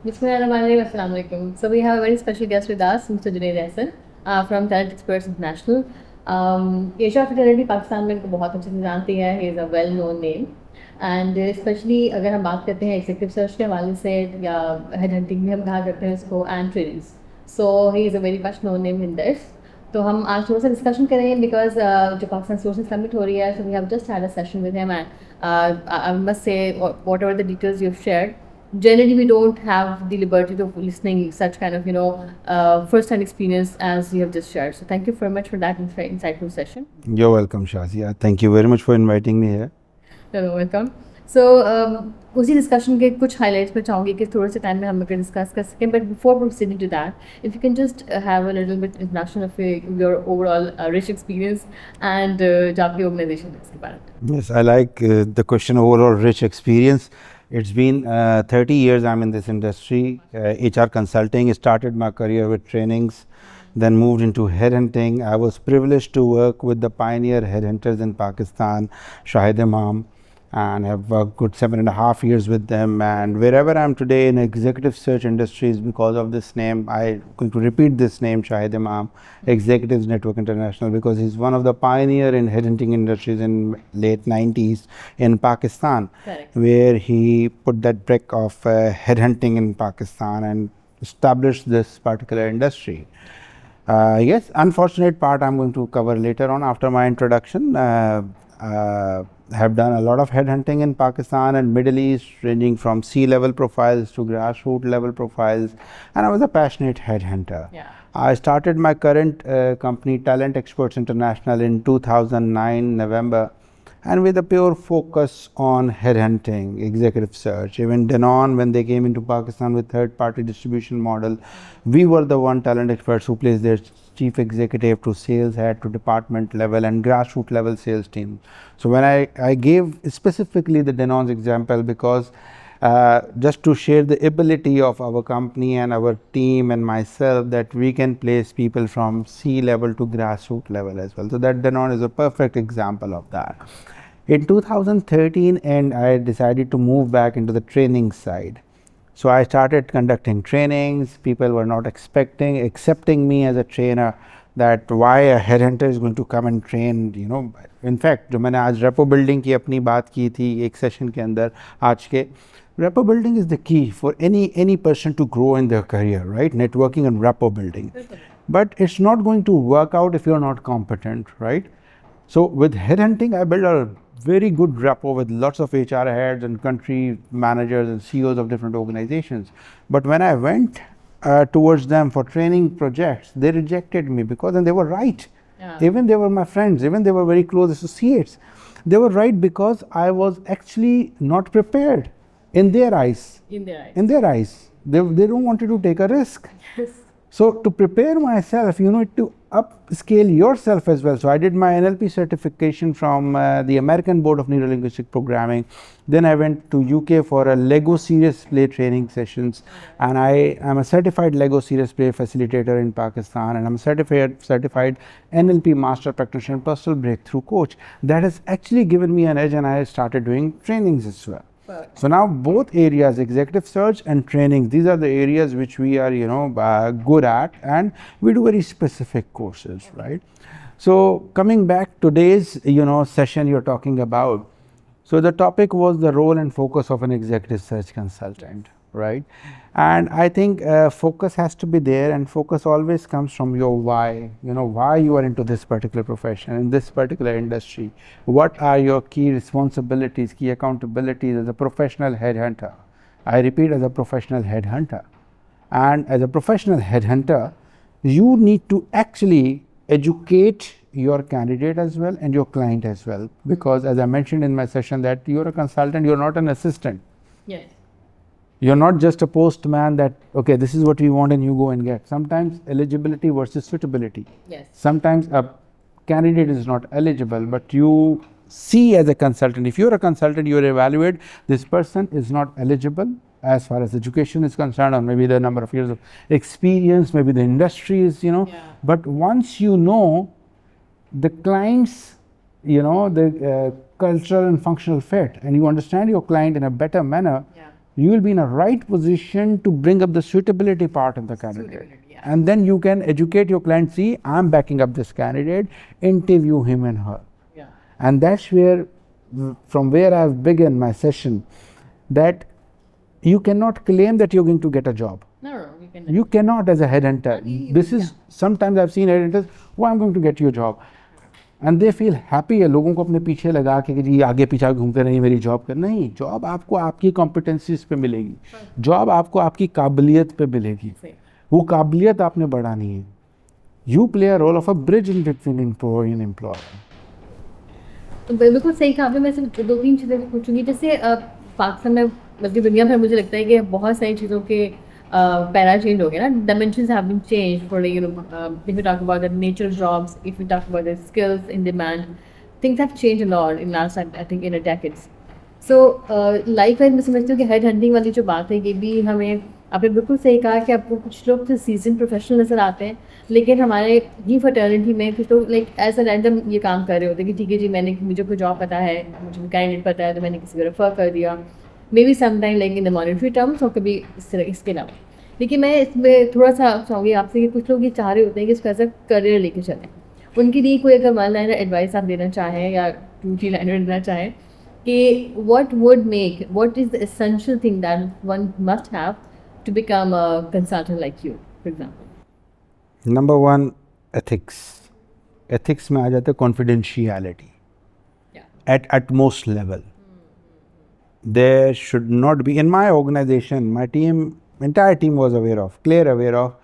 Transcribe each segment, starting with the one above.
Bismillahirrahmanirrahim. Assalamu alaikum. So we have a very special guest with us, Mr. Junaid Ahsan from Talent Experts International. Asia fraternity Pakistan में इनको बहुत अच्छे से जानती है. He is a well known name and specially अगर हम बात करते हैं एग्जीक्यूटिव सर्च के हवाले से या हेड हंटिंग भी हम कहा करते हैं इसको and trainings. So he is a very much known name in this. तो हम आज थोड़ा सा डिस्कशन करेंगे बिकॉज जो पाकिस्तान सोर्सिंग समिट हो रही है, so we have just had a session with him and I must say whatever the details you have shared. Generally we don't have the liberty of listening such kind of first-hand experience as you have just shared. So thank you very much for that insightful session. You're welcome, Shazz. Yeah, thank you very much for inviting me here. You're welcome. So उसी discussion के कुछ highlights मैं चाहूँगी कि थोड़े से time में हम लोग डिस्कस कर सकें. But before proceeding to that, if you can just have a little bit introduction of your overall rich experience and जो आपकी ऑर्गेनाइजेशन है इसके बारे में. Yes, I like the question overall rich experience. It's been 30 years I'm in this industry, HR consulting. Started my career with trainings, then moved into headhunting. I was privileged to work with the pioneer headhunters in Pakistan, Shahid Imam, and have worked good 7.5 years with them. And wherever I'm today in executive search industries, because of this name, I'm going to repeat this name, Shahid Imam, Executives Network International, because he's one of the pioneer in headhunting industries in late 90s in Pakistan. Correct. Where he put that brick of headhunting in Pakistan and established this particular industry. Yes, unfortunate part I'm going to cover later on after my introduction. Have done a lot of headhunting in Pakistan and Middle East, ranging from C-level profiles to grassroots level profiles, and I was a passionate headhunter. Yeah. I started my current company, Talent Experts International, in 2009 November, and with a pure focus on headhunting, executive search. Even Danone, when they came into Pakistan with third-party distribution model, we were the one talent experts who placed their chief executive to sales head to department level and grassroots level sales team. So when I gave specifically the Danone's example because just to share the ability of our company and our team and myself that we can place people from C level to grassroots level as well. So that Danone is a perfect example of that. In 2013, and I decided to move back into the training side. So I started conducting trainings. People were not accepting me as a trainer, that why a headhunter is going to come and train, In fact, जो मैंने आज repo building की अपनी बात की थी एक session के अंदर आज के, repo building is the key for any person to grow in their career, right? Networking and repo building. But it's not going to work out if you're not competent, right? So with headhunting, I built a very good rapport with lots of HR heads and country managers and CEOs of different organizations. But when I went towards them for training projects, they rejected me because, and they were right. Yeah. Even they were my friends, even they were very close associates. They were right because I was actually not prepared in their eyes. In their eyes. In their eyes. They don't want to take a risk. Yes. So to prepare myself, you need to upscale yourself as well. So I did my NLP certification from the American Board of Neuro-Linguistic Programming. Then I went to UK for a Lego Serious Play training sessions, and I am a certified Lego Serious Play facilitator in Pakistan, and I'm a certified NLP Master Practitioner and Personal Breakthrough Coach. That has actually given me an edge, and I started doing trainings as well. So now both areas, executive search and training, these are the areas which we are, good at, and we do very specific courses, right? So coming back today's, session you're talking about. So the topic was the role and focus of an executive search consultant, right? And I think focus has to be there, and focus always comes from your why, why you are into this particular profession, in this particular industry. What are your key responsibilities, key accountabilities as a professional headhunter? I repeat, as a professional headhunter. And as a professional headhunter, you need to actually educate your candidate as well and your client as well. Because as I mentioned in my session that you're a consultant, you're not an assistant. Yes. You're not just a postman that, okay, this is what we want and you go and get. Sometimes eligibility versus suitability. Yes. Sometimes a candidate is not eligible, but you see as a consultant, if you're a consultant, you evaluate this person is not eligible as far as education is concerned, or maybe the number of years of experience, maybe the industry is, Yeah. But once you know the client's, the cultural and functional fit, and you understand your client in a better manner, Yeah. you will be in a right position to bring up the suitability part of the candidate. And then you can educate your client, see, I'm backing up this candidate, interview him and her. And that's where, from where I've begun my session, that you cannot claim that you're going to get a job. No, You cannot as a headhunter. This is, sometimes I've seen headhunters, oh, I'm going to get you a job. And they feel happy है लोगों को अपने पीछे लगा के कि जी आगे पीछे घूमते रहिए मेरी जॉब कर, नहीं, जॉब आपको आपकी कॉम्पिटेंसीज पे मिलेगी, जॉब आपको आपकी काबिलियत पे मिलेगी, वो काबिलियत आपने बढ़ानी है. You play a role of a bridge in between employ and employer. तो बिल्कुल सही कहा आपने. मैं सिर्फ 2-3 चीज़ें पूछूंगी. जैसे पाकिस्तान में बल्कि दुनिया भर मुझे लगता है कि बहुत सारी चीज़ों के पैरा चेंज हो गया ना. Dimensions have been change for you know if you talk about the nature of jobs, if you talk about the skills in demand, things have change a lot in last I think in a decades. So likewise मैं समझती हूँ कि head hunting वाली जो बात है ये भी हमें, आपने बिल्कुल सही कहा कि आपको कुछ लोग तो सीजन प्रोफेशनल नज़र आते हैं, लेकिन हमारे ही फर्टर्निटी में कुछ लोग लाइक ऐसा रैंडम ये काम कर रहे होते हैं कि ठीक है जी मैंने मुझे कोई जॉब पता है, मुझे कैंडिडेट पता है तो मैंने किसी को रेफर कर दिया, may be sometime like in the monetary terms और कभी इस तरह इसके अलावा. लेकिन मैं इसमें थोड़ा सा चाहूँगी आपसे कि कुछ लोग ये चाह रहे होते हैं कि इसको एज अ करियर लेके चलें. उनके लिए कोई अगर वन लाइनर एडवाइस आप देना चाहें या 2-3 लाइनर देना चाहें कि what is the essential thing that one must have to become a consultant like you, for example? Number one, ethics. Ethics में आ जाता है confidentiality. At utmost level. There should not be, in my organization, my team, entire team was clear aware of,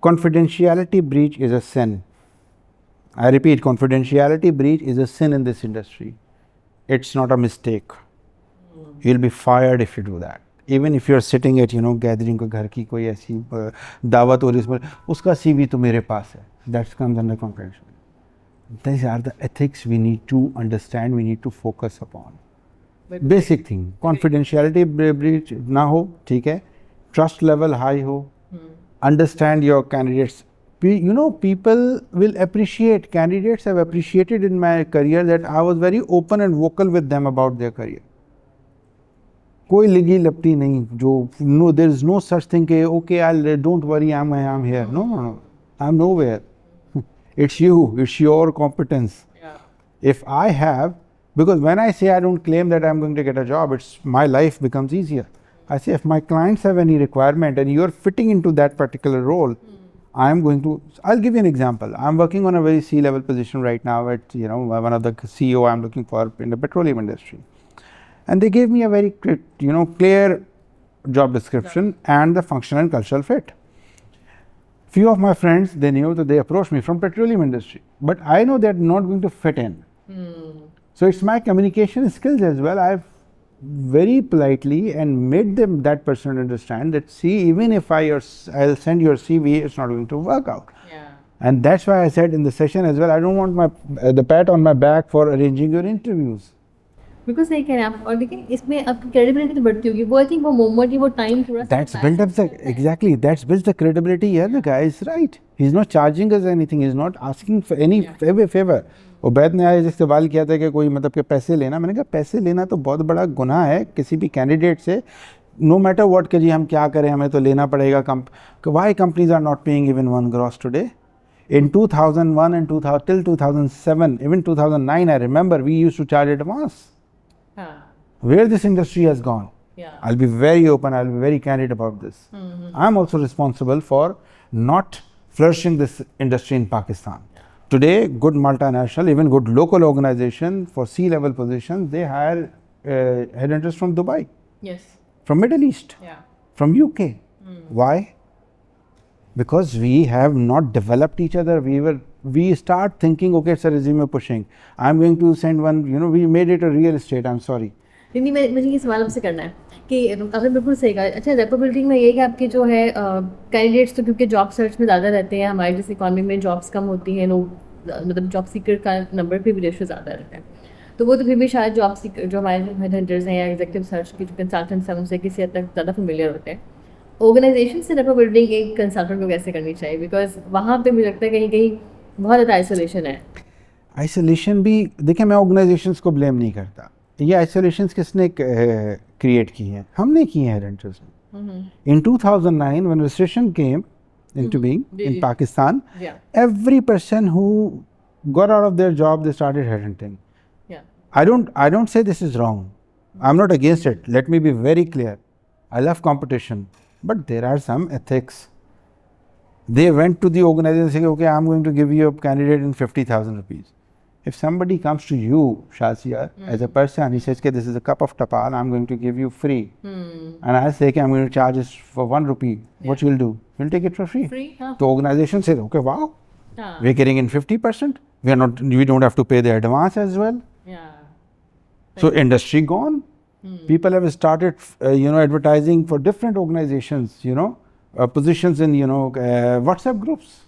confidentiality breach is a sin. I repeat, confidentiality breach is a sin in this industry. It's not a mistake. You'll be fired if you do that. Even if you're sitting at, gathering को घर की कोई ऐसी दावत हो रही है, उसका CV तो मेरे पास है. That comes under confidentiality. These are the ethics we need to understand, we need to focus upon. Basic thing, confidentiality breach ना हो, ठीक है. Trust level high हो. Understand your candidates. People will appreciate, candidates have appreciated in my career that I was very open and vocal with them about their career. कोई लिगी लपटी नहीं, जो there is no such thing कि okay, don't worry, I'm here. No, I'm nowhere. It's you, it's your competence. If I have, because when I say I don't claim that I'm going to get a job, it's my life becomes easier. I say if my clients have any requirement and you're fitting into that particular role, I'll give you an example. I'm working on a very C-level position right now at, one of the CEO I'm looking for in the petroleum industry. And they gave me a very, clear job description and the functional and cultural fit. Few of my friends, they knew that they approached me from petroleum industry, but I know they're not going to fit in. So it's my communication skills as well. I've very politely and made that person understand that, see, even if I'll send your CV, it's not going to work out. And that's why I said in the session as well, I don't want the pat on my back for arranging your interviews. बिल्कुल सही कह रहे हैं आप. और लेकिन इसमें आपकी क्रेडिबिलिटी तो बढ़ती होगी. वो आई थिंक वो मोमेंट वो टाइम थोड़ा that's built up that's built the credibility. Yeah, the guy is right. He's not charging us anything. He's not asking for any favor. Ubaid ने आज सवाल किया था कि कोई मतलब के पैसे लेना. मैंने कहा पैसे लेना तो बहुत बड़ा गुनाह है किसी भी कैंडिडेट से. नो मैटर व्हाट के जी हम क्या करें, हमें तो लेना पड़ेगा. Why companies are not paying even one gross today? In 2001 and till 2007, even 2009, I remember we used to charge advance. Where this industry has gone. I'll be very open, I'll be very candid about this. I'm also responsible for not flourishing this industry in Pakistan. Today, good multinational, even good local organization for C-level positions, they hire headhunters from Dubai. Yes. From Middle East. From UK. Why? Because we have not developed each other. We start thinking, okay, it's a resume pushing. I'm going to send one, we made it a real estate, I'm sorry. नहीं, मुझे ये सवाल आपसे करना है कि आपने बिल्कुल सही कहा. अच्छा, रेपो बिल्डिंग में ये कि आपके जो है कैंडिडेट्स तो क्योंकि जॉब सर्च में ज़्यादा रहते हैं, हमारे जैसे इकॉनमी में जॉब्स कम होती हैं, लोग मतलब जॉब सीकर का नंबर पे भी रेशो ज़्यादा रहता है, तो वो तो फिर भी शायद जॉब सीकर जो हमारे हेडहंटर्स हैं या एग्जीक्यूटिव सर्च के जो कंसल्टेंट्स हैं उनसे किसी हद तक ज़्यादा फेमिलियर होते हैं. ऑर्गेनाइजेशन से रेपो बिल्डिंग एक कंसल्टेंट को कैसे करनी चाहिए? बिकॉज वहाँ पे मुझे लगता है कहीं कहीं बहुत ज़्यादा आइसोलेशन है. आइसोलेशन भी देखिए, मैं ऑर्गेनाइजेशंस को ब्लेम नहीं करता. ये आइसोलेशंस किसने क्रिएट की हैं? हमने की हैं हेडहंटर्स ने. In 2009 when recession came into being in Pakistan, every person who got out of their job, they started headhunting. I don't say this is wrong. I'm not against it. Let me be very clear. I love competition, but there are some ethics. They went to the organization and said, okay, I'm going to give you a candidate in 50,000 rupees. If somebody comes to you, Shazz, as a person, he says, okay, this is a cup of tapal, I'm going to give you free. And I say, okay, I'm going to charge this for 1 rupee. What you'll do? You'll take it for free. The organization says, okay, wow, we're getting in 50%. We don't have to pay the advance as well. So industry gone. People have started, advertising for different organizations, positions in, WhatsApp groups.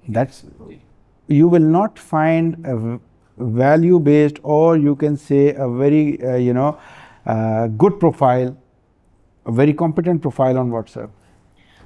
That's, you will not find a value-based, or you can say a very, good profile, a very competent profile on WhatsApp.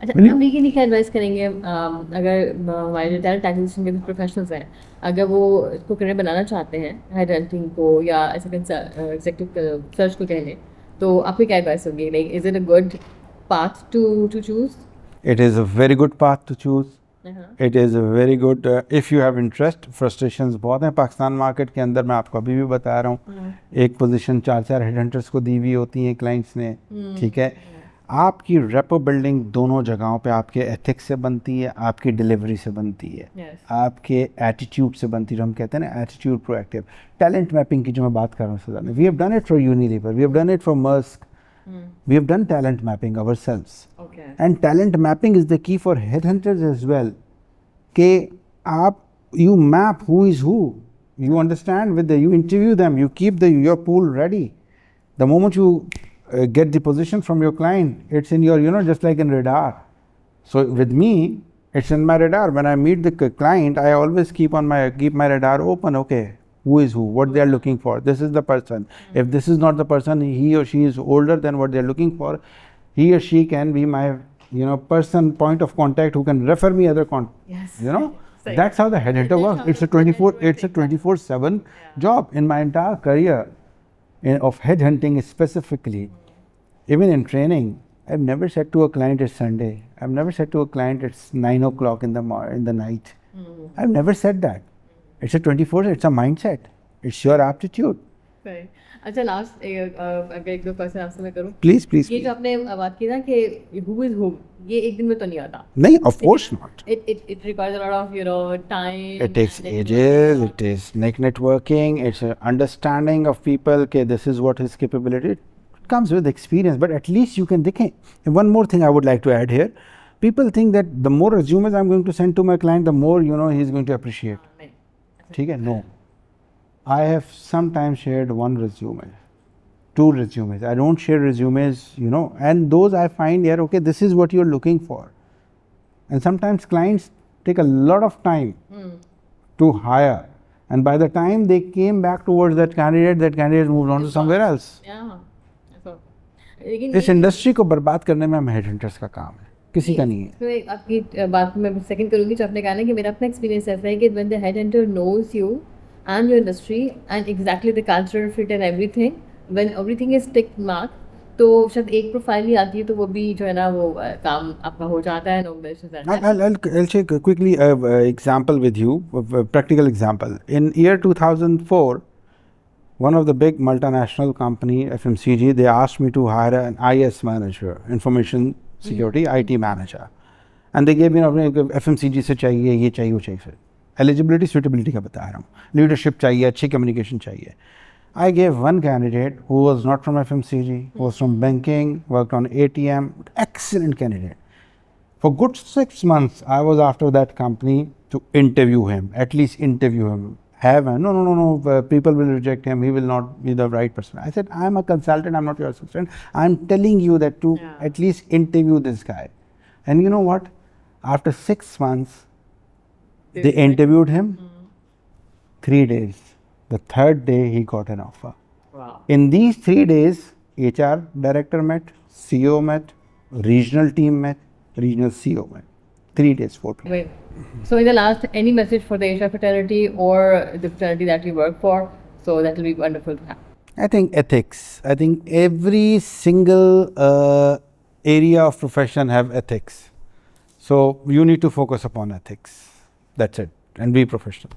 अच्छा, हम ये नहीं क्या advice करेंगे अगर हमारे जो talent acquisition के प्रोफेशनल्स हैं, अगर वो इसको करियर बनाना चाहते हैं हेड हंटिंग को या ऐसे एग्जीक्यूटिव सर्च को कह लें, तो आपकी क्या एडवाइस होगी? Like is it a good path to choose? It is a very good path to choose. It is a very good if you have interest. Frustrations बहुत हैं पाकिस्तान मार्केट के अंदर, मैं आपको अभी भी बता रहा हूँ. एक पोजीशन 4 हेडहंटर्स को दी हुई होती हैं क्लाइंट्स ने. ठीक है, आपकी रेपो बिल्डिंग दोनों जगहों पे आपके एथिक्स से बनती है, आपकी डिलीवरी से बनती है, आपके एटीट्यूड से बनती है. जो हम कहते हैं ना एटीट्यूड प्रोएक्टिव. टैलेंट मैपिंग की जो मैं बात कर रहा हूँ सदा, we have done it for Unilever, we have done it for Maersk. We have done talent mapping ourselves. And talent mapping is the key for headhunters as well. कि आप, you map who is who. You understand you interview them, you keep your pool ready. The moment you get the position from your client, it's in your, just like in radar. So with me, it's in my radar. When I meet the client, I always keep my radar open. Okay, who is who, what they are looking for. This is the person. If this is not the person, he or she is older than what they are looking for, he or she can be my point of contact who can refer me other that's how the headhunter works. It's a 24/7 job. In my entire career of headhunting specifically, even in training, I've never said to a client it's Sunday. I've never said to a client it's 9 o'clock in the night. I've never said that. It's a 24, it's a mindset. It's your aptitude. Right. अच्छा, last अगर एक दो question आपसे मैं करूँ. Please. ये जो आपने बात की ना कि who is who, ये एक दिन में तो नहीं आता. नहीं, of course not. It requires a lot of time. It takes ages. It is networking. It's an understanding of people. Okay, this is what his capability. It comes with experience, but at least you can think. And one more thing I would like to add here. People think that the more resumes I'm going to send to my client, the more he's going to appreciate. ठीक है? No. I have sometimes shared 1 resume, 2 resumes. I don't share resumes, and those I find, okay, this is what you're looking for. And sometimes clients take a lot of time to hire. And by the time they came back towards that candidate moved on to somewhere else. इस industry को बर्बाद करने में हम हेडहंटर्स का काम है, किसी का नहीं है. तो आपकी बात में सेकंड करूँगी, जो आपने कहा ना कि मेरा अपना एक्सपीरियंस ऐसा है कि when the headhunter knows you and your industry and exactly the cultural fit and everything, when everything is tick mark, तो शायद एक प्रोफाइल ही आती है तो वो भी जो है ना वो काम आपका हो जाता है. I'll take a quickly example with you, a practical example. In year 2004, one of the big multinational company, FMCG, they asked me to hire an IS manager, information security, IT manager. And they gave me FMCG से चाहिए, ये चाहिए, वो चाहिए. Eligibility, suitability का बता रहा हूँ. Leadership चाहिए, अच्छी communication चाहिए. I gave one candidate who was not from FMCG, who was from banking, worked on ATM, excellent candidate. For good 6 months, I was after that company to interview him, at least interview him. No, people will reject him, he will not be the right person. I said, I'm a consultant, I'm not your assistant. I'm telling you that to at least interview this guy. And you know what? After 6 months, they interviewed him. 3 days. The 3rd day, he got an offer. Wow. In these 3 days, HR director met, CEO met, regional team met, regional CEO met. 3 days, 4 people. Wait. So in the last, any message for the Asia fraternity or the fraternity that you work for? So that will be wonderful to have. I think ethics. I think every single area of profession have ethics. So you need to focus upon ethics. That's it, and be professional.